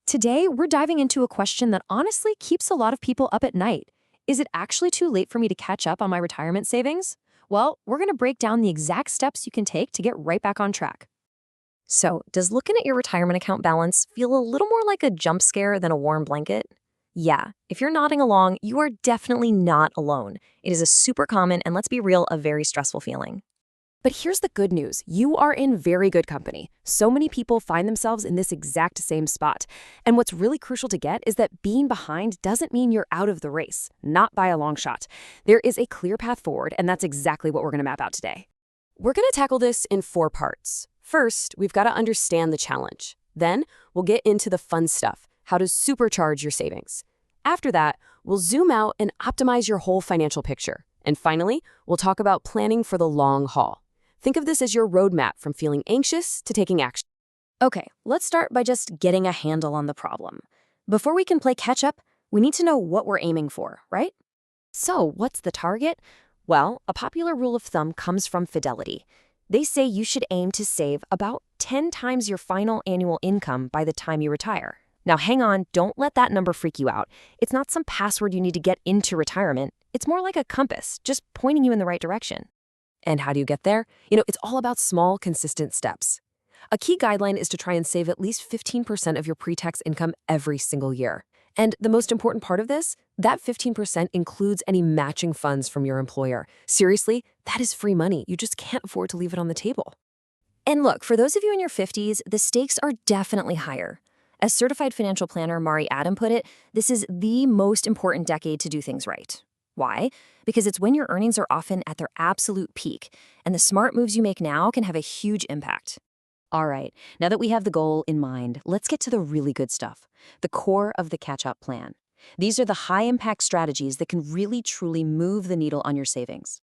Today, we're diving into a question that honestly keeps a lot of people up at night. Is it actually too late for me to catch up on my retirement savings? Well, we're going to break down the exact steps you can take to get right back on track. So, does looking at your retirement account balance feel a little more like a jump scare than a warm blanket? Yeah, if you're nodding along, you are definitely not alone. It is a super common and, let's be real, a very stressful feeling. But here's the good news. You are in very good company. So many people find themselves in this exact same spot. And what's really crucial to get is that being behind doesn't mean you're out of the race, not by a long shot. There is a clear path forward, and that's exactly what we're going to map out today. We're going to tackle this in 4 parts. First, we've got to understand the challenge. Then, we'll get into the fun stuff, how to supercharge your savings. After that, we'll zoom out and optimize your whole financial picture. And finally, we'll talk about planning for the long haul. Think of this as your roadmap from feeling anxious to taking action. Okay, let's start by just getting a handle on the problem. Before we can play catch up, we need to know what we're aiming for, right? So, what's the target? Well, a popular rule of thumb comes from Fidelity. They say you should aim to save about 10 times your final annual income by the time you retire. Now, hang on, don't let that number freak you out. It's not some password you need to get into retirement. It's more like a compass, just pointing you in the right direction. And how do you get there? It's all about small, consistent steps. A key guideline is to try and save at least 15% of your pre-tax income every single year. And the most important part of this, that 15% includes any matching funds from your employer. Seriously, that is free money. You just can't afford to leave it on the table. And look, for those of you in your 50s, the stakes are definitely higher. As certified financial planner Mari Adam put it, this is the most important decade to do things right. Why? Because it's when your earnings are often at their absolute peak, and the smart moves you make now can have a huge impact. All right, now that we have the goal in mind, let's get to the really good stuff, the core of the catch-up plan. These are the high-impact strategies that can really truly move the needle on your savings.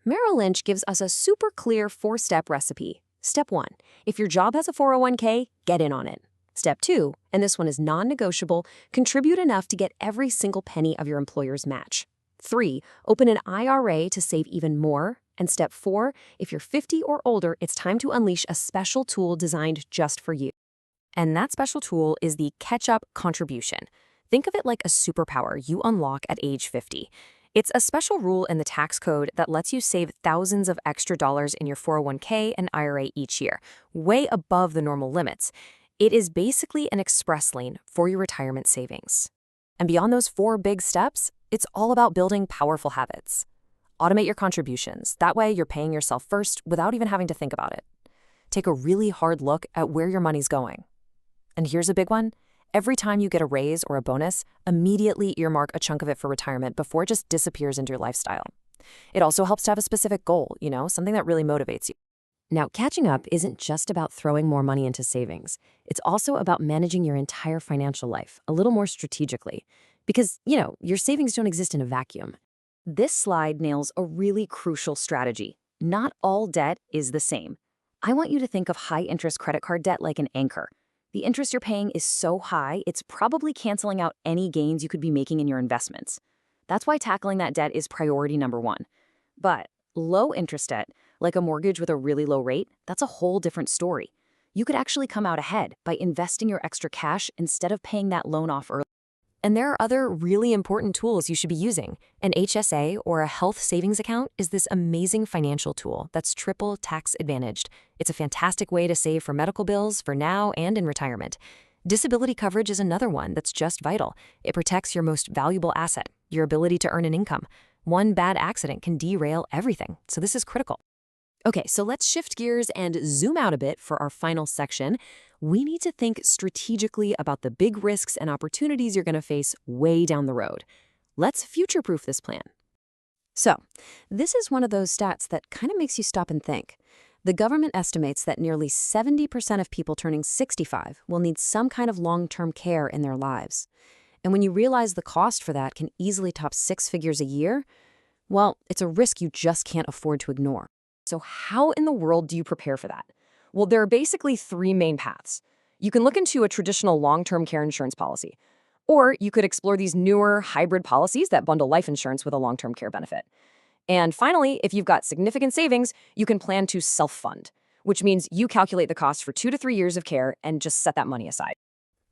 Merrill Lynch gives us a super clear 4-step recipe. Step 1, if your job has a 401k, get in on it. Step 2, and this one is non-negotiable, contribute enough to get every single penny of your employer's match. 3, open an IRA to save even more. And step 4, if you're 50 or older, it's time to unleash a special tool designed just for you. And that special tool is the catch-up contribution. Think of it like a superpower you unlock at age 50. It's a special rule in the tax code that lets you save thousands of extra dollars in your 401k and IRA each year, way above the normal limits. It is basically an express lane for your retirement savings. And beyond those 4 big steps, it's all about building powerful habits. Automate your contributions. That way, you're paying yourself first without even having to think about it. Take a really hard look at where your money's going. And here's a big one. Every time you get a raise or a bonus, immediately earmark a chunk of it for retirement before it just disappears into your lifestyle. It also helps to have a specific goal, something that really motivates you. Now, catching up isn't just about throwing more money into savings. It's also about managing your entire financial life a little more strategically. Because, your savings don't exist in a vacuum. This slide nails a really crucial strategy. Not all debt is the same. I want you to think of high-interest credit card debt like an anchor. The interest you're paying is so high, it's probably canceling out any gains you could be making in your investments. That's why tackling that debt is priority number 1. But low-interest debt, like a mortgage with a really low rate, that's a whole different story. You could actually come out ahead by investing your extra cash instead of paying that loan off early. And there are other really important tools you should be using. An HSA or a health savings account is this amazing financial tool that's triple tax advantaged. It's a fantastic way to save for medical bills for now and in retirement. Disability coverage is another one that's just vital. It protects your most valuable asset, your ability to earn an income. One bad accident can derail everything, so this is critical. Okay, so let's shift gears and zoom out a bit for our final section. We need to think strategically about the big risks and opportunities you're going to face way down the road. Let's future-proof this plan. So, this is one of those stats that kind of makes you stop and think. The government estimates that nearly 70% of people turning 65 will need some kind of long-term care in their lives. And when you realize the cost for that can easily top 6 figures a year, well, it's a risk you just can't afford to ignore. So how in the world do you prepare for that? Well, there are basically 3 main paths. You can look into a traditional long-term care insurance policy, or you could explore these newer hybrid policies that bundle life insurance with a long-term care benefit. And finally, if you've got significant savings, you can plan to self-fund, which means you calculate the cost for 2 to 3 years of care and just set that money aside.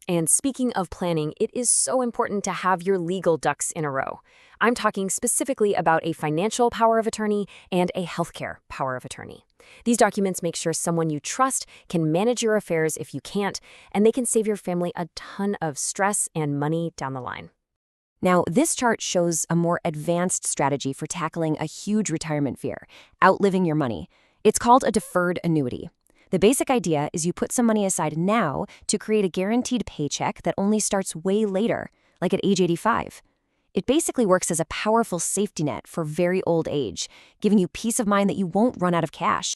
And speaking of planning, it is so important to have your legal ducks in a row. I'm talking specifically about a financial power of attorney and a healthcare power of attorney. These documents make sure someone you trust can manage your affairs if you can't, and they can save your family a ton of stress and money down the line. Now, this chart shows a more advanced strategy for tackling a huge retirement fear, outliving your money. It's called a deferred annuity. The basic idea is you put some money aside now to create a guaranteed paycheck that only starts way later, like at age 85. It basically works as a powerful safety net for very old age, giving you peace of mind that you won't run out of cash.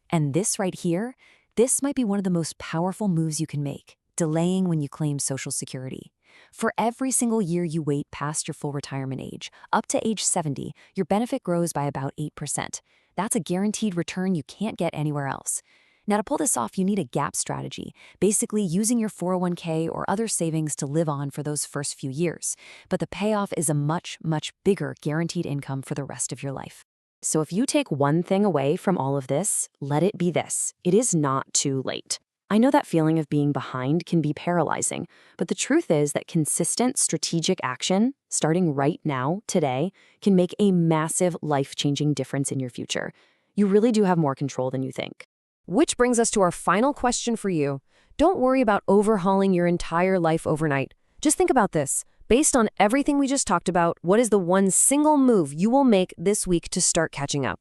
And this right here, this might be one of the most powerful moves you can make, delaying when you claim Social Security. For every single year you wait past your full retirement age, up to age 70, your benefit grows by about 8%. That's a guaranteed return you can't get anywhere else. Now, to pull this off, you need a gap strategy, basically using your 401k or other savings to live on for those first few years. But the payoff is a much, much bigger guaranteed income for the rest of your life. So if you take one thing away from all of this, let it be this: it is not too late. I know that feeling of being behind can be paralyzing, but the truth is that consistent strategic action, starting right now, today, can make a massive life-changing difference in your future. You really do have more control than you think. Which brings us to our final question for you. Don't worry about overhauling your entire life overnight. Just think about this. Based on everything we just talked about, what is the one single move you will make this week to start catching up?